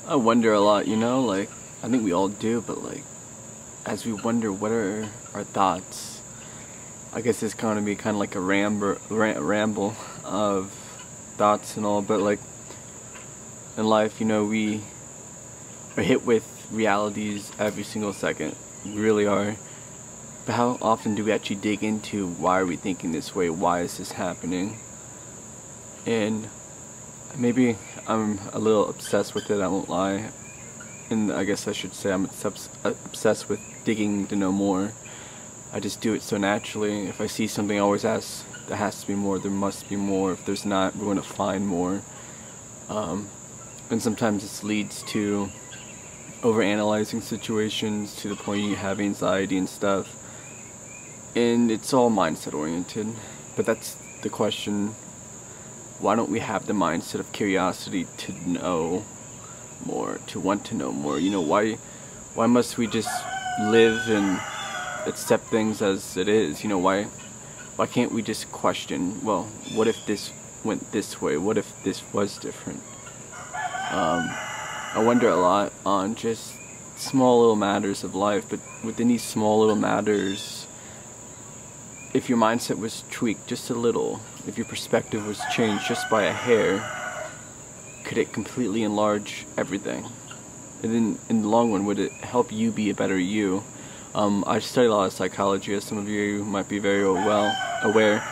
I wonder a lot, like, I think we all do, but like, as we wonder what are our thoughts, I guess it's going to be kind of like a ramble of thoughts and all, but like, in life, we are hit with realities every single second. We really are. But how often do we actually dig into why are we thinking this way? Why is this happening? And maybe I'm a little obsessed with it, I won't lie. And I guess I should say I'm obsessed with digging to know more. I just do it so naturally. If I see something, I always ask, there has to be more, there must be more. If there's not, we're going to find more. And sometimes this leads to overanalyzing situations to the point you have anxiety and stuff. And it's all mindset oriented. But that's the question. Why don't we have the mindset of curiosity to know more, to want to know more? Why must we just live and accept things as it is? Why can't we just question, well, what if this went this way? What if this was different? I wonder a lot on just small little matters of life, but within these small little matters, if your mindset was tweaked just a little, if your perspective was changed just by a hair, could it completely enlarge everything? And then in the long run, would it help you be a better you? I study a lot of psychology, as some of you might be very well aware.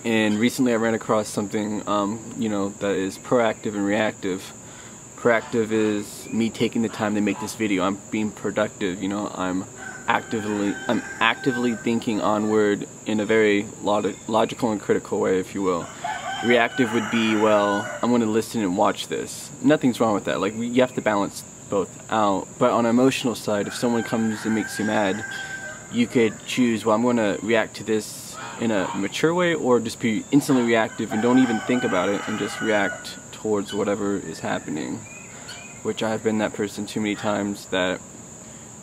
And recently I ran across something, that is proactive and reactive. Proactive is me taking the time to make this video. I'm being productive, I'm actively thinking onward in a very logical and critical way, if you will. Reactive would be, well, I'm going to listen and watch this. Nothing's wrong with that. Like, you have to balance both out. But on an emotional side, if someone comes and makes you mad, you could choose, well, I'm going to react to this in a mature way, or just be instantly reactive and don't even think about it and just react towards whatever is happening. Which I've been that person too many times, that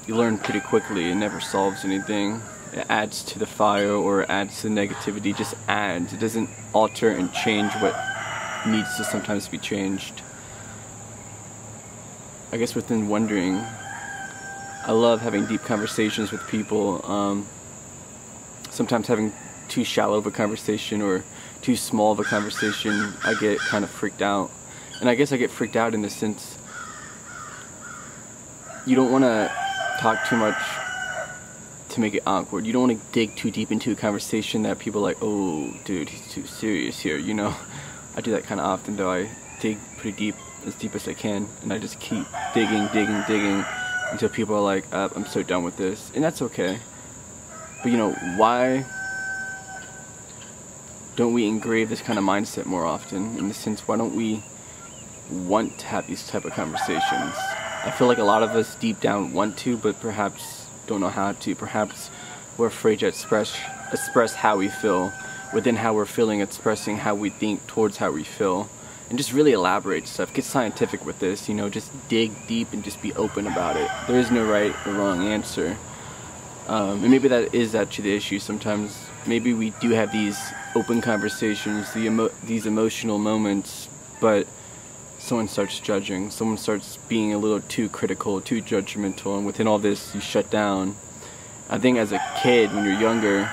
you learn pretty quickly. It never solves anything. It adds to the fire or adds to the negativity. It just adds. It doesn't alter and change what needs to sometimes be changed. I guess within wondering, I love having deep conversations with people. Sometimes having too shallow of a conversation or too small of a conversation, I get kind of freaked out. And I guess I get freaked out in the sense, you don't want to talk too much to make it awkward. You don't want to dig too deep into a conversation that people are like, oh, dude, he's too serious here, I do that kind of often, though. I dig pretty deep, as deep as I can, and I just keep digging until people are like, I'm so done with this. And that's okay. But why don't we engrave this kind of mindset more often? In the sense, why don't we want to have these type of conversations? I feel like a lot of us deep down want to, but perhaps don't know how to. Perhaps we're afraid to express how we feel. Within how we're feeling, expressing how we think towards how we feel. And just really elaborate stuff. Get scientific with this, just dig deep and just be open about it. There is no right or wrong answer. And maybe that is actually the issue. Sometimes maybe we do have these open conversations, these emotional moments, but someone starts judging, someone starts being a little too critical, too judgmental, and within all this, you shut down. I think as a kid, when you're younger,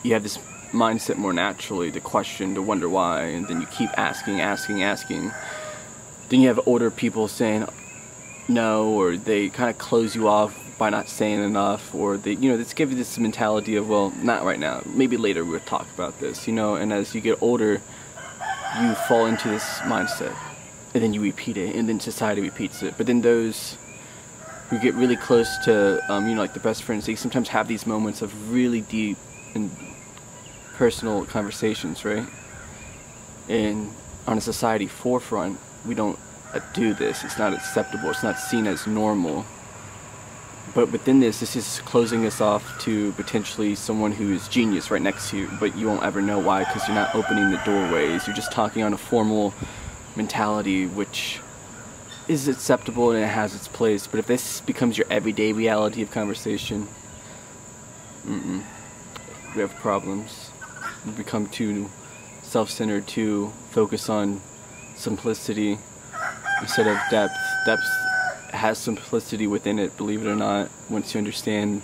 you have this mindset more naturally to question, to wonder why, and then you keep asking. Then you have older people saying no, or they kind of close you off by not saying enough, or they, let's give you this mentality of, well, not right now, maybe later we'll talk about this, and as you get older, you fall into this mindset, and then you repeat it, and then society repeats it. But then those who get really close to, like the best friends, they sometimes have these moments of really deep and personal conversations, right? And on a society forefront, we don't do this. It's not acceptable. It's not seen as normal. But within this is closing us off to potentially someone who is genius right next to you, but you won't ever know why, because you're not opening the doorways. You're just talking on a formal mentality, which is acceptable and it has its place. But if this becomes your everyday reality of conversation, we have problems. We become too self-centered, too focused on simplicity, instead of depth. Depth has simplicity within it, believe it or not. Once you understand,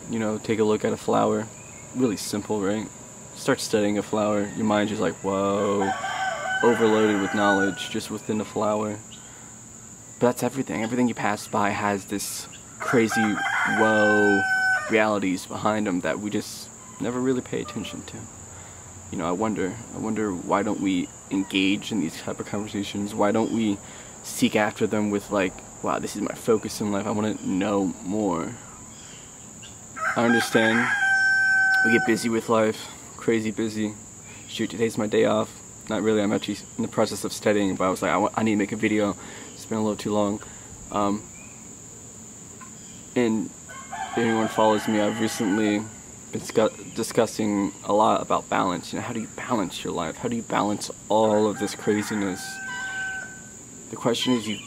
you know, take a look at a flower. Really simple, right? Start studying a flower. Your mind's just like, whoa, overloaded with knowledge just within the flower. But that's everything. Everything you pass by has this crazy, whoa, realities behind them that we just never really pay attention to. You know, I wonder why don't we engage in these type of conversations? Why don't we seek after them with like, wow, this is my focus in life, I want to know more. I understand we get busy with life, crazy busy. Shoot, today's my day off. Not really, I'm actually in the process of studying, but I was like, I need to make a video. It's been a little too long. And if anyone follows me, I've recently been discussing a lot about balance. You know, how do you balance your life? How do you balance all of this craziness? The question is, you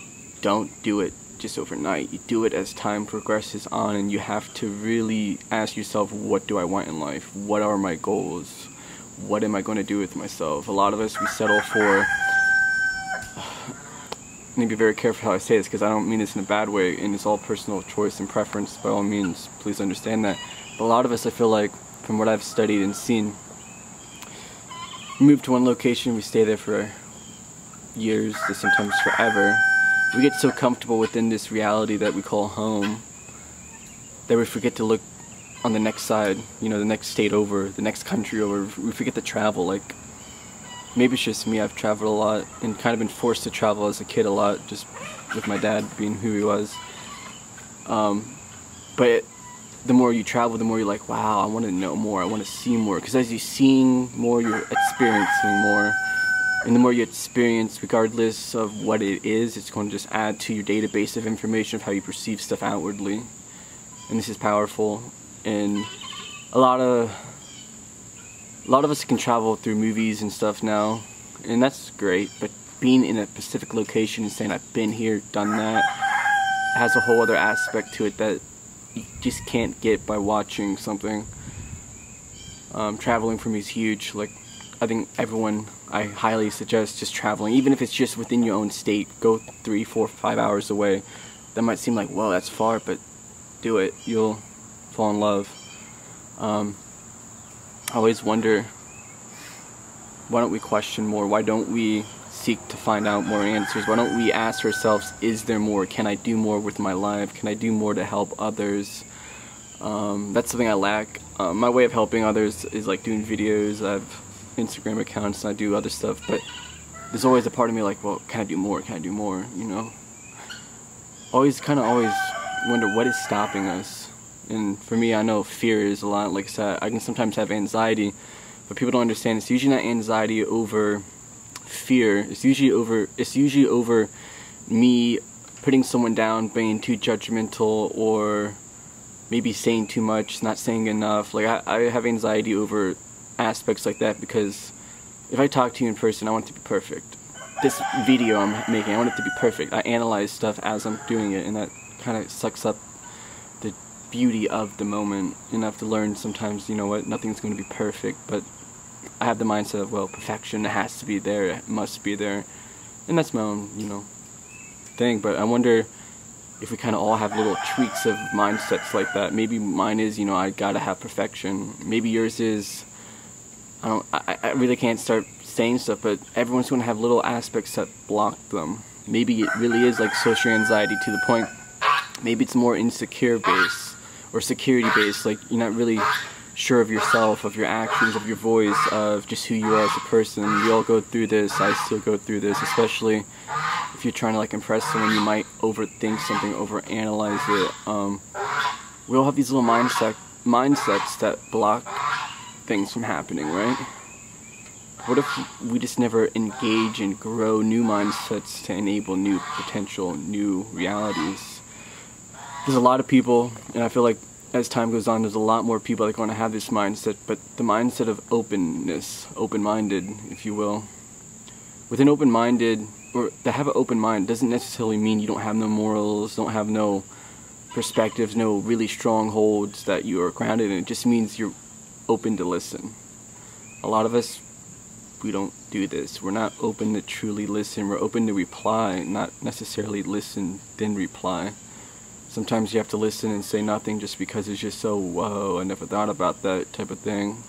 don't do it just overnight. You do it as time progresses on, and you have to really ask yourself, what do I want in life? What are my goals? What am I going to do with myself? A lot of us, we settle for... I need to be very careful how I say this, because I don't mean this in a bad way, and it's all personal choice and preference, by all means, please understand that. But a lot of us, I feel like, from what I've studied and seen, we move to one location, we stay there for years, to sometimes forever. We get so comfortable within this reality that we call home, that we forget to look on the next side, you know, the next state over, the next country over. We forget to travel. Like, maybe it's just me, I've traveled a lot and kind of been forced to travel as a kid a lot, just with my dad being who he was. But the more you travel, the more you're like, wow, I want to know more, I want to see more. Because as you're seeing more, you're experiencing more. And the more you experience, regardless of what it is, it's going to just add to your database of information of how you perceive stuff outwardly. And this is powerful. And a lot of us can travel through movies and stuff now, and that's great, but being in a specific location and saying I've been here, done that, has a whole other aspect to it that you just can't get by watching something. Traveling for me is huge. Like, I think I highly suggest just traveling, even if it's just within your own state. Go 3, 4, 5 hours away. That might seem like, whoa, that's far, but do it. You'll fall in love. I always wonder, why don't we question more? Why don't we seek to find out more answers? Why don't we ask ourselves, is there more? Can I do more with my life? Can I do more to help others? That's something I lack. My way of helping others is like doing videos. I have Instagram accounts and I do other stuff, but there's always a part of me like, well, can I do more? Can I do more? You know? Always wonder what is stopping us. And for me, I know fear is a lot. Like I said, I can sometimes have anxiety, but people don't understand. It's usually not anxiety over fear. It's usually over me putting someone down, being too judgmental, or maybe saying too much, not saying enough. Like I have anxiety over aspects like that, because if I talk to you in person, I want it to be perfect. This video I'm making, I want it to be perfect. I analyze stuff as I'm doing it, and that kind of sucks up the beauty of the moment. And I have to learn sometimes, you know what, nothing's going to be perfect, but I have the mindset of, well, perfection has to be there, it must be there, and that's my own, you know, thing. But I wonder if we kind of all have little tweaks of mindsets like that. Maybe mine is, you know, I gotta have perfection. Maybe yours is, I really can't start saying stuff, but everyone's going to have little aspects that block them. Maybe it really is like social anxiety to the point, maybe it's more insecure based or security based, like you're not really sure of yourself, of your actions, of your voice, of just who you are as a person. We all go through this. I still go through this, especially if you're trying to like impress someone. You might overthink something, overanalyze it. We all have these little mindsets that block things from happening, right? What if we just never engage and grow new mindsets to enable new potential, new realities? There's a lot of people, and I feel like as time goes on, there's a lot more people that are going to have this mindset, but the mindset of openness, open-minded, if you will. With an open-minded, or to have an open mind doesn't necessarily mean you don't have no morals, don't have no perspectives, no really strongholds that you are grounded in. It just means you're open to listen. A lot of us, we don't do this. We're not open to truly listen. We're open to reply, not necessarily listen then reply. Sometimes you have to listen and say nothing just because it's just so, whoa, I never thought about that type of thing.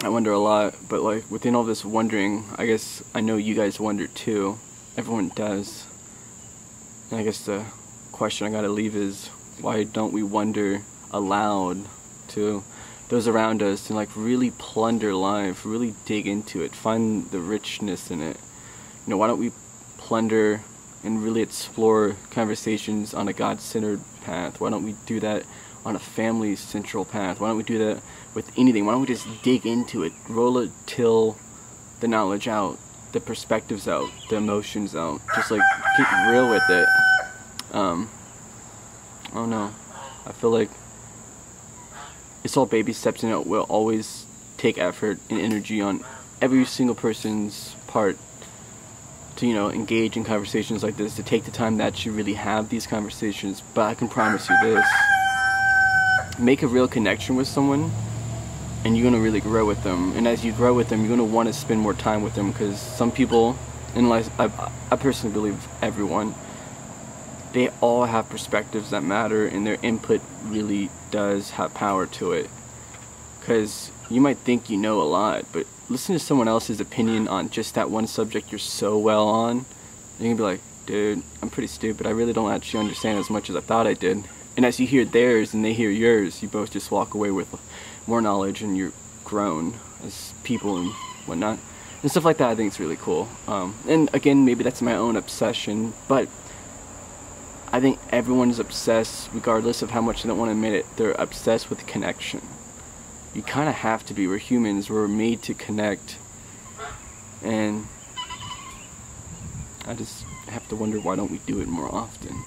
I wonder a lot, but like within all this wondering, I guess I know you guys wonder too. Everyone does. And I guess the question I gotta leave is, why don't we wonder aloud to those around us and like really plunder life, really dig into it, find the richness in it? You know, why don't we plunder and really explore conversations on a God-centered path? Why don't we do that on a family central path? Why don't we do that with anything? Why don't we just dig into it, roll it till the knowledge out, the perspectives out, the emotions out, just like get real with it. I don't know, I feel like it's all baby steps, and it will always take effort and energy on every single person's part to, you know, engage in conversations like this, to take the time to actually really have these conversations. But I can promise you this, make a real connection with someone and you're going to really grow with them. And as you grow with them, you're going to want to spend more time with them, because some people, and I personally believe everyone, they all have perspectives that matter, and their input really does have power to it. Because you might think you know a lot, but listen to someone else's opinion on just that one subject you're so well on, and you can be like, dude, I'm pretty stupid. I really don't actually understand as much as I thought I did. And as you hear theirs and they hear yours, you both just walk away with more knowledge, and you're grown as people and whatnot. And stuff like that, I think it's really cool. And again, maybe that's my own obsession, but I think everyone's obsessed, regardless of how much they don't want to admit it. They're obsessed with connection. You kind of have to be. We're humans. We're made to connect. And I just have to wonder, why don't we do it more often?